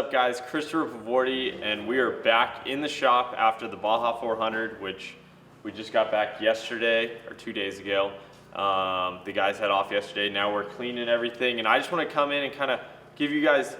up, guys? Christopher Polvoorde, and we are back in the shop after the Baja 400, which we just got back yesterday or 2 days ago. The guys had off yesterday. Now we're cleaning everything, and I just want to come in and kind of give you guys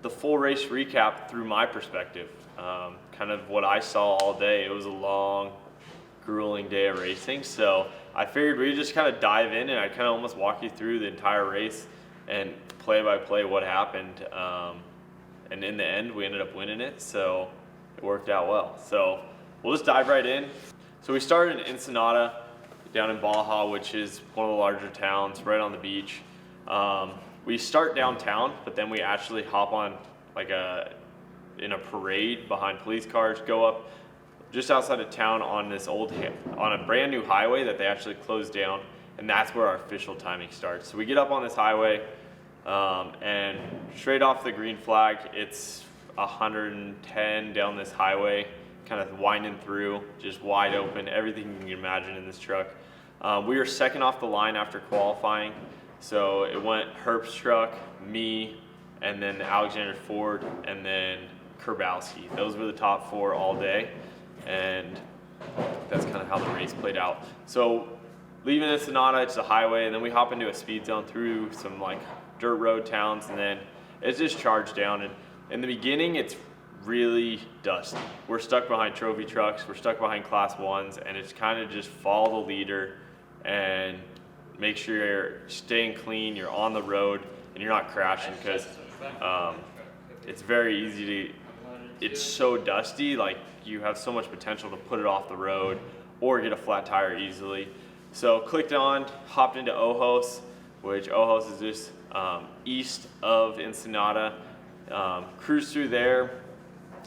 the full race recap through my perspective. Kind of what I saw all day. It was a long, grueling day of racing, so I figured we'd just kind of dive in and I'd kind of almost walk you through the entire race and play by play what happened. And in the end, we ended up winning it, so it worked out well. So we'll just dive right in. So we started in Ensenada down in Baja, which is one of the larger towns right on the beach. We start downtown, but then we actually hop on like in a parade behind police cars, go up just outside of town on a brand new highway that they actually closed down, and that's where our official timing starts. So we get up on this highway, and straight off the green flag, it's 110 down this highway, kind of winding through, just wide open, everything you can imagine in this truck. We were second off the line after qualifying, so it went Herp's truck, me, and then Alexander Ford, and then Kurbowski. Those were the top four all day, and that's kind of how the race played out. So leaving Ensenada, it's a highway, and then we hop into a speed zone through some like dirt road towns, and then it's just charged down. And in the beginning, it's really dusty. We're stuck behind trophy trucks, we're stuck behind class ones, and it's kind of just follow the leader and make sure you're staying clean, you're on the road, and you're not crashing, because it's very easy to, it's so dusty, like you have so much potential to put it off the road or get a flat tire easily. So clicked on, hopped into Ojos, which Ojos is just east of Ensenada. Cruised through there,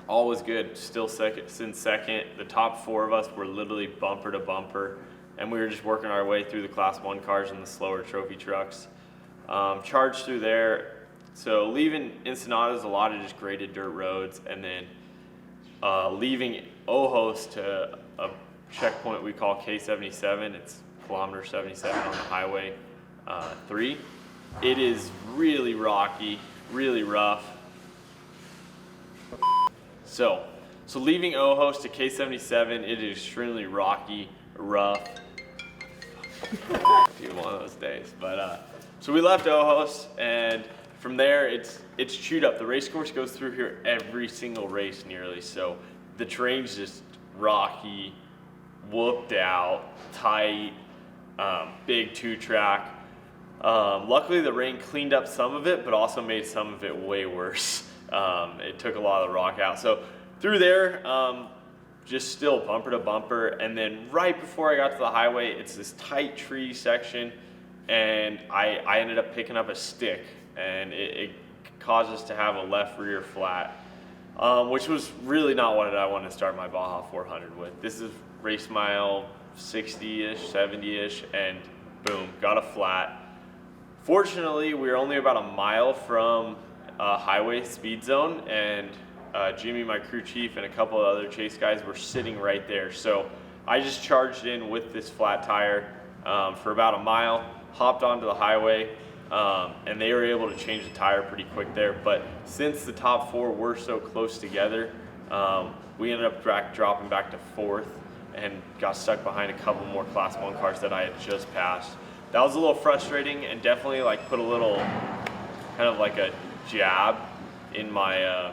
all was good, still second. The top four of us were literally bumper to bumper, and we were just working our way through the class one cars and the slower trophy trucks. Charged through there. So leaving Ensenada is a lot of just graded dirt roads, and then leaving Ojos to a checkpoint we call K77. It's kilometer 77 on the highway 3. It is really rocky, really rough. So leaving Ojos to K77, it is extremely rocky, rough. Dude, one of those days. But so we left Ojos, and from there it's chewed up. The race course goes through here every single race nearly. So the terrain's just rocky, whooped out, tight, big 2-track. Luckily the rain cleaned up some of it, but also made some of it way worse. It took a lot of the rock out. So through there, just still bumper to bumper. And then right before I got to the highway, it's this tight tree section, and I ended up picking up a stick, and it caused us to have a left rear flat, which was really not what I wanted to start my Baja 400 with. This is race mile 60-ish, 70-ish, and boom, got a flat. Fortunately, we were only about a mile from a highway speed zone, and Jimmy, my crew chief, and a couple of other chase guys were sitting right there. So I just charged in with this flat tire for about a mile, hopped onto the highway, and they were able to change the tire pretty quick there. But since the top four were so close together, we ended up dropping back to fourth and got stuck behind a couple more class one cars that I had just passed. That was a little frustrating, and definitely like put a little kind of like a jab in my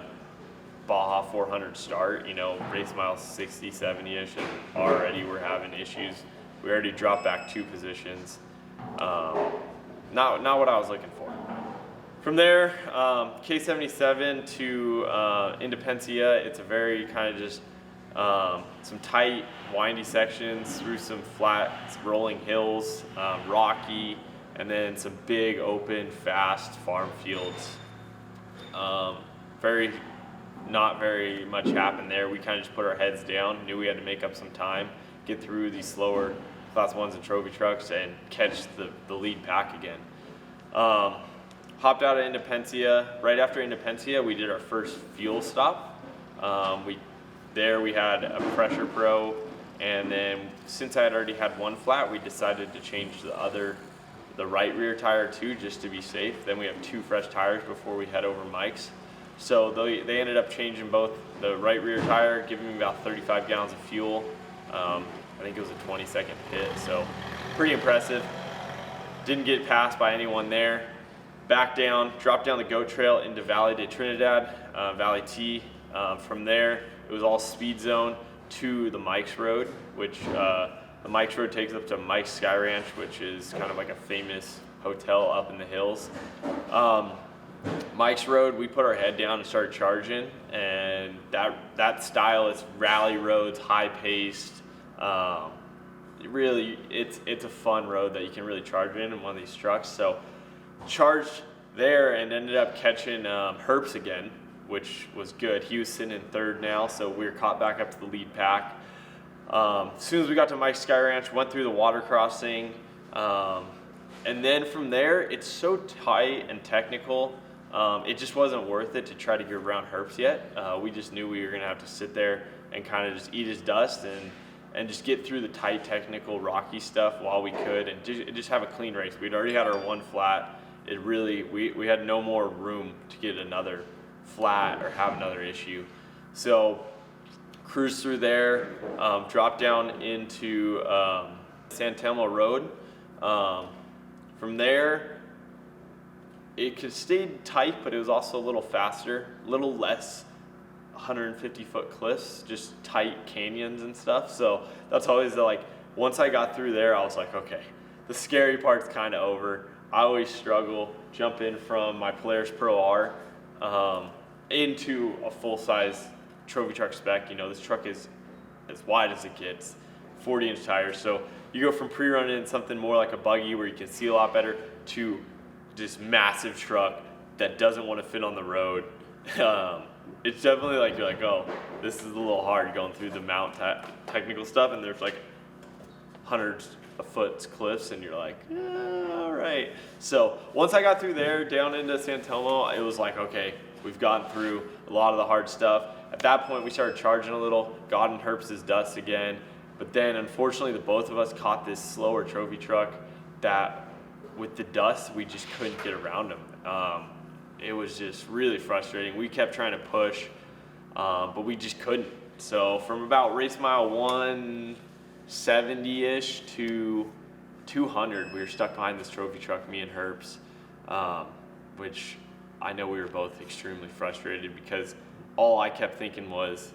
Baja 400 start. You know, race mile 60, 70-ish, and already we're having issues. We already dropped back 2 positions. Not what I was looking for. From there, K77 to Independencia, it's a very kind of just some tight, windy sections through some flat, rolling hills, rocky, and then some big, open, fast farm fields. Not very much happened there. We kind of just put our heads down, knew we had to make up some time, get through these slower class ones and trophy trucks, and catch the lead pack again. Hopped out of Independencia. Right after Independencia, we did our first fuel stop. We had a pressure pro, and then since I had already had one flat, we decided to change the right rear tire too, just to be safe. Then we have 2 fresh tires before we head over Mike's. So they ended up changing both the right rear tire, giving me about 35 gallons of fuel. I think it was a 20-second pit, so pretty impressive. Didn't get passed by anyone there. Back down, dropped down the goat trail into Valley de Trinidad, Valley T. From there, it was all speed zone to the Mike's Road, which the Mike's Road takes up to Mike's Sky Ranch, which is kind of like a famous hotel up in the hills. Mike's Road, we put our head down and started charging, and that style is rally roads, high paced. Really, it's a fun road that you can really charge in one of these trucks. So charged there and ended up catching Herps again, which was good. He was sitting in third now, so we were caught back up to the lead pack. As soon as we got to Mike's Sky Ranch, went through the water crossing, and then from there, it's so tight and technical. It just wasn't worth it to try to get around Herps yet. We just knew we were gonna have to sit there and kind of just eat his dust and just get through the tight, technical, rocky stuff while we could, and just have a clean race. We'd already had our one flat. It really, we had no more room to get another flat or have another issue. So cruise through there, drop down into San Telmo Road. From there, it could stay tight, but it was also a little faster, a little less 150-foot cliffs, just tight canyons and stuff. So that's always once I got through there, I was like, okay, the scary part's kind of over. I always struggle jumping from my Polaris Pro R into a full-size trophy truck spec. This truck is as wide as it gets, 40-inch tires. So you go from pre-running in something more like a buggy where you can see a lot better to this massive truck that doesn't want to fit on the road. It's definitely you're like, oh, this is a little hard going through the mount technical stuff, and there's hundreds of foot cliffs, and you're like, all right. So once I got through there, down into San Telmo, it was like, okay, we've gotten through a lot of the hard stuff. At that point, we started charging a little, got in Herps' dust again, but then unfortunately, the both of us caught this slower trophy truck that with the dust, we just couldn't get around him. It was just really frustrating. We kept trying to push, but we just couldn't. So from about race mile 170-ish to 200, we were stuck behind this trophy truck, me and Herps, which I know we were both extremely frustrated because all I kept thinking was,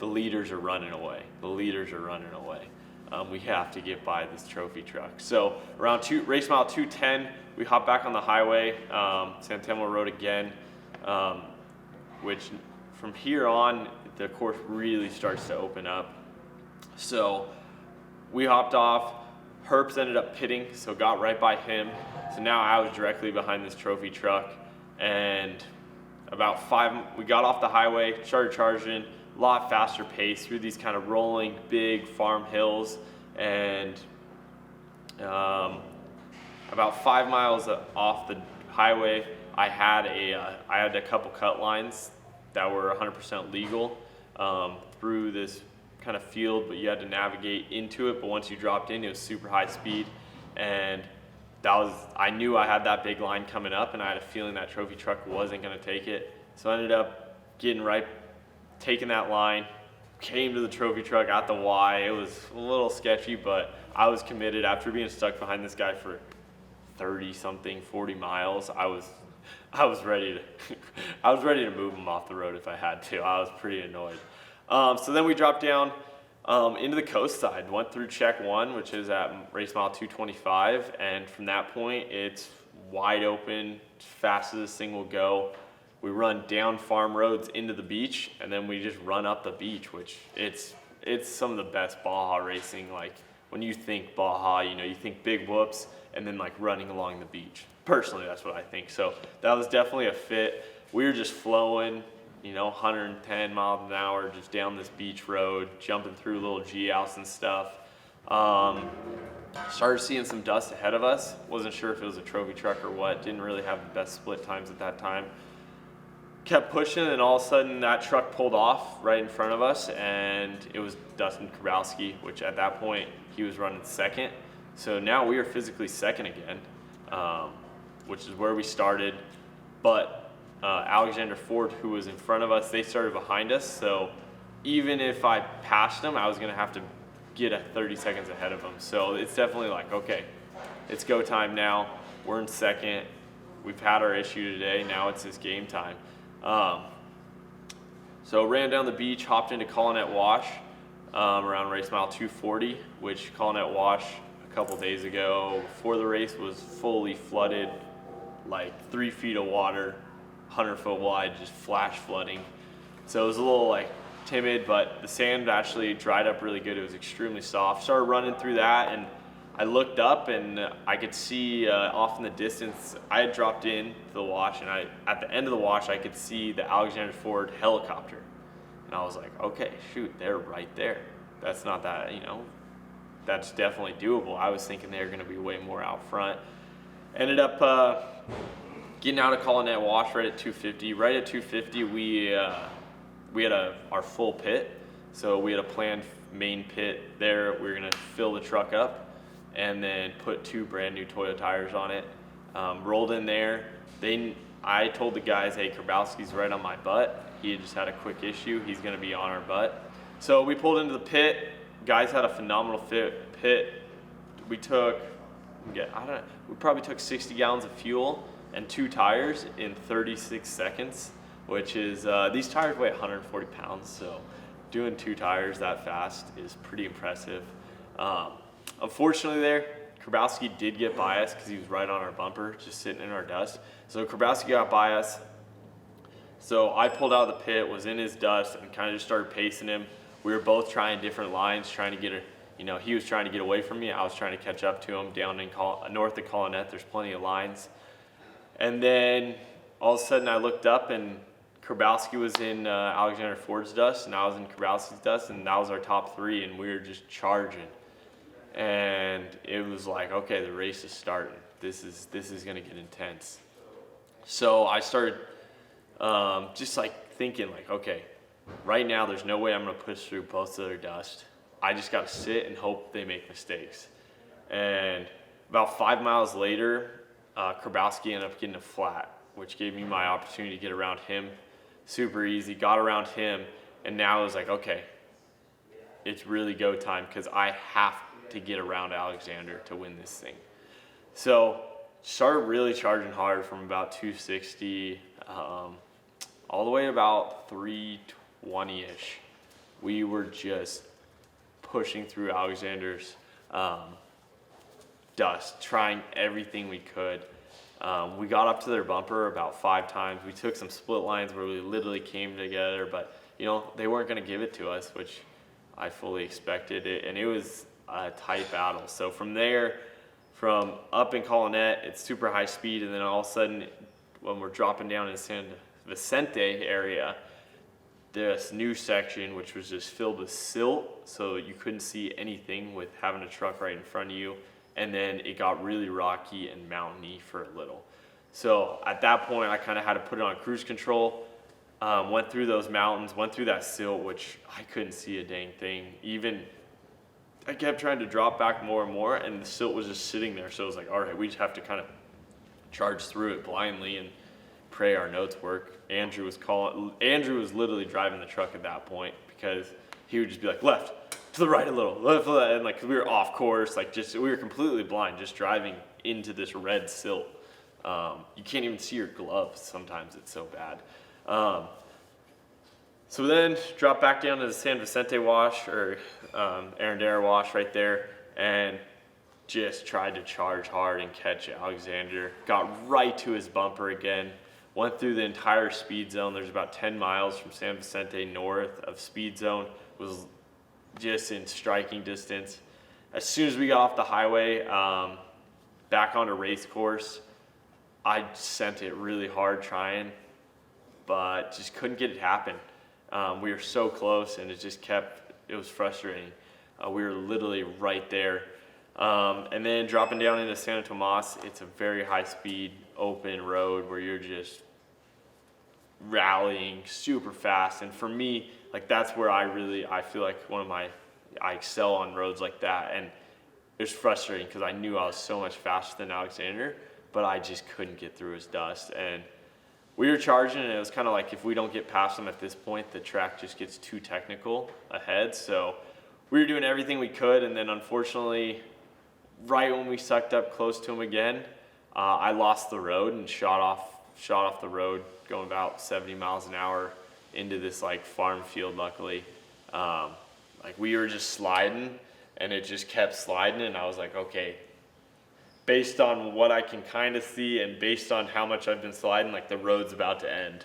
the leaders are running away. The leaders are running away. We have to get by this trophy truck. So around race mile 210, we hop back on the highway, San Telmo Road again, which from here on, the course really starts to open up. So we hopped off. Herps ended up pitting, so got right by him. So now I was directly behind this trophy truck, and we got off the highway, started charging, a lot faster pace through these kind of rolling big farm hills, and about 5 miles off the highway, I had a couple cut lines that were 100% legal through this kind of field, but you had to navigate into it. But once you dropped in, it was super high speed, and I knew I had that big line coming up, and I had a feeling that trophy truck wasn't going to take it. So I ended up taking that line, came to the trophy truck at the Y. It was a little sketchy, but I was committed. After being stuck behind this guy for 40 miles, I was ready to move him off the road if I had to. I was pretty annoyed. So then we dropped down into the coast side, went through check 1, which is at race mile 225, and from that point, it's wide open, as fast as this thing will go. We run down farm roads into the beach, and then we just run up the beach, which it's some of the best Baja racing. When you think Baja, you think big whoops, and then running along the beach. Personally, that's what I think. So that was definitely a fit. We were just flowing, 110 miles an hour just down this beach road, jumping through little G-outs and stuff. Started seeing some dust ahead of us. Wasn't sure if it was a trophy truck or what. Didn't really have the best split times at that time. Kept pushing, and all of a sudden that truck pulled off right in front of us, and it was Dustin Kowalski, which at that point he was running second. So now we are physically second again, which is where we started. But Alexander Ford, who was in front of us, they started behind us. So even if I passed them, I was going to have to get 30 seconds ahead of them. So it's definitely like, okay, it's go time now. We're in second. We've had our issue today. Now it's just game time. So ran down the beach, hopped into Colonette Wash around race mile 240, which Colonette Wash a couple days ago before the race was fully flooded, like 3 feet of water, 100-foot wide, just flash flooding. So it was a little like timid, but the sand actually dried up really good. It was extremely soft. Started running through that, and I looked up and I could see off in the distance, I had dropped in to the wash, and at the end of the wash, I could see the Alexander Ford helicopter. And I was like, okay, shoot, they're right there. That's not that, that's definitely doable. I was thinking they were going to be way more out front. Ended up getting out of Colonette Wash right at 250. Right at 250, we had our full pit. So we had a planned main pit there. We were going to fill the truck up and then put 2 brand new Toyo tires on it. Rolled in there. I told the guys, hey, Krbowski's right on my butt. He had just had a quick issue. He's going to be on our butt. So we pulled into the pit. Guys had a phenomenal pit. We probably took 60 gallons of fuel and 2 tires in 36 seconds, which is, these tires weigh 140 pounds. So doing 2 tires that fast is pretty impressive. Unfortunately Krbowski did get by us because he was right on our bumper, just sitting in our dust. So Krbowski got by us. So I pulled out of the pit, was in his dust, and kind of just started pacing him. We were both trying different lines, trying to get he was trying to get away from me. I was trying to catch up to him down in north of Colonette. There's plenty of lines. And then all of a sudden I looked up and Krbowski was in Alexander Ford's dust, and I was in Krbowski's dust, and that was our top 3, and we were just charging. And it was like, okay, the race is starting. This is gonna get intense. So I started just like thinking like, okay, right now there's no way I'm gonna push through both of their dust. I just gotta sit and hope they make mistakes. And about 5 miles later, Krbowski ended up getting a flat, which gave me my opportunity to get around him. Super easy, got around him, and now it was like, okay, it's really go time because I have to get around Alexander to win this thing. So started really charging hard from about 260 all the way to about 320-ish. We were just pushing through Alexander's dust, trying everything we could. We got up to their bumper about 5 times. We took some split lines where we literally came together, but they weren't going to give it to us, which I fully expected it, and it was a tight battle. So from there, from up in Colonette, it's super high speed, and then all of a sudden, when we're dropping down in San Vicente area, this new section, which was just filled with silt, so you couldn't see anything with having a truck right in front of you, and then it got really rocky and mountainy for a little. So at that point, I kind of had to put it on cruise control, went through those mountains, went through that silt, which I couldn't see a dang thing. Even I kept trying to drop back more and more, and the silt was just sitting there. So it was like, all right, we just have to kind of charge through it blindly and pray our notes work. Andrew was literally driving the truck at that point because he would just be like, left, to the right a little, left, and like, 'cause we were off course, like we were completely blind, just driving into this red silt. You can't even see your gloves sometimes, it's so bad. So then dropped back down to the San Vicente wash, or Arendara wash right there, and just tried to charge hard and catch Alexander. Got right to his bumper again, went through the entire speed zone. There's about 10 miles from San Vicente north of speed zone, was just in striking distance. As soon as we got off the highway, back onto race course, I sent it really hard trying, but just couldn't get it happen. We were so close, and it was frustrating. We were literally right there. And then dropping down into Santa Tomas, it's a very high speed, open road where you're just rallying super fast. And for me, like that's where I feel like I excel on roads like that. And it was frustrating because I knew I was so much faster than Alexander, but I just couldn't get through his dust. And we were charging, and it was kind of like if we don't get past them at this point, the track just gets too technical ahead. So we were doing everything we could, and then unfortunately, right when we sucked up close to them again, I lost the road and shot off the road going about 70 miles an hour into this like farm field. Luckily, like we were just sliding, and it just kept sliding, and I was like, okay, based on what I can kind of see and based on how much I've been sliding, like the road's about to end.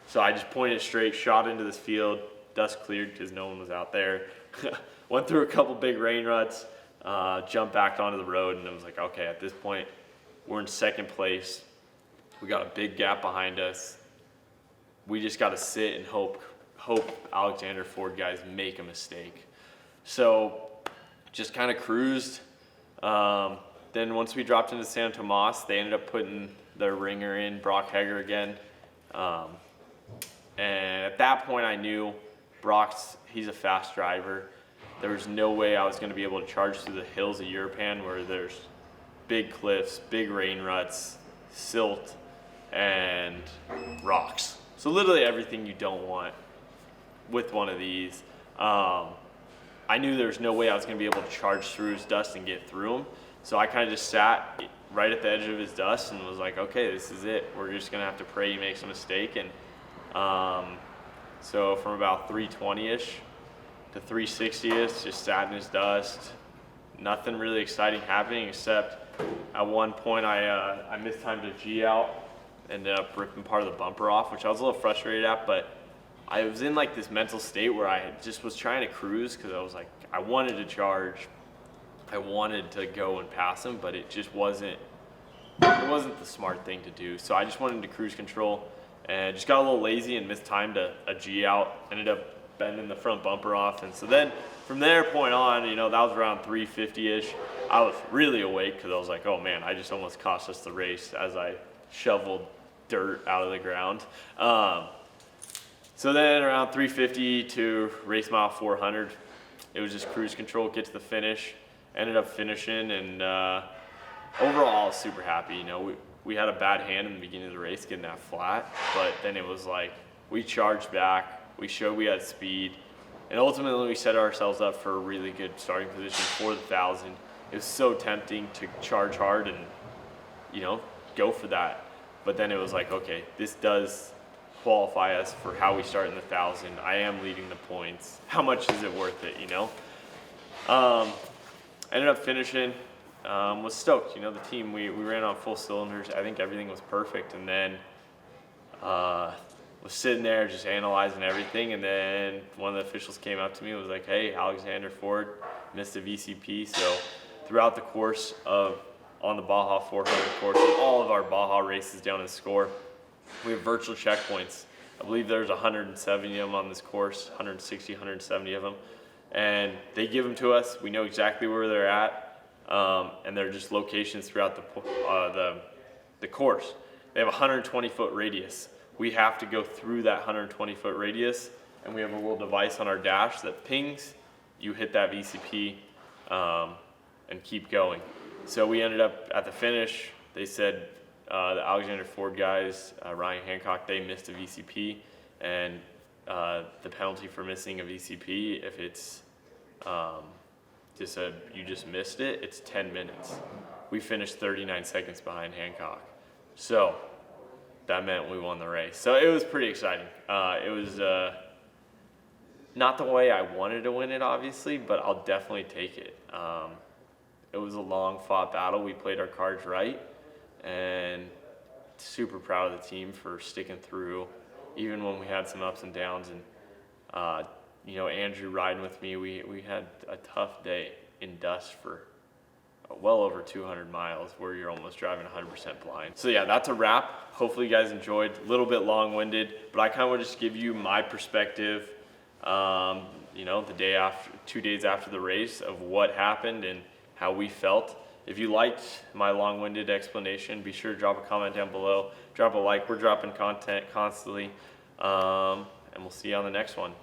So I just pointed straight, shot into this field, dust cleared because no one was out there. Went through a couple big rain ruts, jumped back onto the road, and it was like, okay, at this point, we're in second place. We got a big gap behind us. We just got to sit and hope Alexander Ford guys make a mistake. So just kind of cruised. Then once we dropped into San Tomas, they ended up putting their ringer in, Brock Heger again. And at that point I knew he's a fast driver. There was no way I was going to be able to charge through the hills of Europan where there's big cliffs, big rain ruts, silt, and rocks. So literally everything you don't want with one of these. I knew there was no way I was going to be able to charge through his dust and get through him. So I kind of just sat right at the edge of his dust and was like, okay, this is it. We're just going to have to pray he makes a mistake. And so from about 320-ish to 360-ish, just sat in his dust. Nothing really exciting happening except at one point I mistimed a G out, ended up ripping part of the bumper off, which I was a little frustrated at, but I was in like this mental state where I just was trying to cruise because I was like, I wanted to charge. I wanted to go and pass him, but it just wasn't the smart thing to do. So I just went into cruise control and just got a little lazy and mistimed a G out, ended up bending the front bumper off. And so then from there point on, that was around 350-ish. I was really awake because I was like, oh man, I just almost cost us the race as I shoveled dirt out of the ground. So then around 350 to race mile 400, it was just cruise control, get to the finish. Ended up finishing, and overall I was super happy. We had a bad hand in the beginning of the race getting that flat, but then it was like we charged back, we showed we had speed, and ultimately we set ourselves up for a really good starting position for the 1,000. It was so tempting to charge hard and go for that, but then it was like, okay, this does qualify us for how we start in the 1,000. I am leading the points. How much is it worth it? Ended up finishing, was stoked. The team, we ran on full cylinders. I think everything was perfect. And then was sitting there just analyzing everything. And then one of the officials came up to me and was like, hey, Alexander Ford missed a VCP. So throughout the course on the Baja 400 course, and all of our Baja races down in score, we have virtual checkpoints. I believe there's 170 of them on this course, 160, 170 of them. And they give them to us. We know exactly where they're at, and they're just locations throughout the course. They have a 120-foot radius. We have to go through that 120-foot radius, and we have a little device on our dash that pings. You hit that VCP and keep going. So we ended up at the finish. They said the Alexander Ford guys, Ryan Hancock, they missed a VCP, and the penalty for missing a VCP, if it's you just missed it, it's 10 minutes. We finished 39 seconds behind Hancock. So that meant we won the race. So it was pretty exciting. It was not the way I wanted to win it, obviously, but I'll definitely take it. It was a long fought battle. We played our cards right, and super proud of the team for sticking through even when we had some ups and downs. And Andrew riding with me, we had a tough day in dust for well over 200 miles where you're almost driving 100% blind. So yeah, that's a wrap. Hopefully you guys enjoyed. A little bit long-winded, but I kind of want to just give you my perspective, the day after, 2 days after the race, of what happened and how we felt. If you liked my long-winded explanation, be sure to drop a comment down below. Drop a like. We're dropping content constantly. And we'll see you on the next one.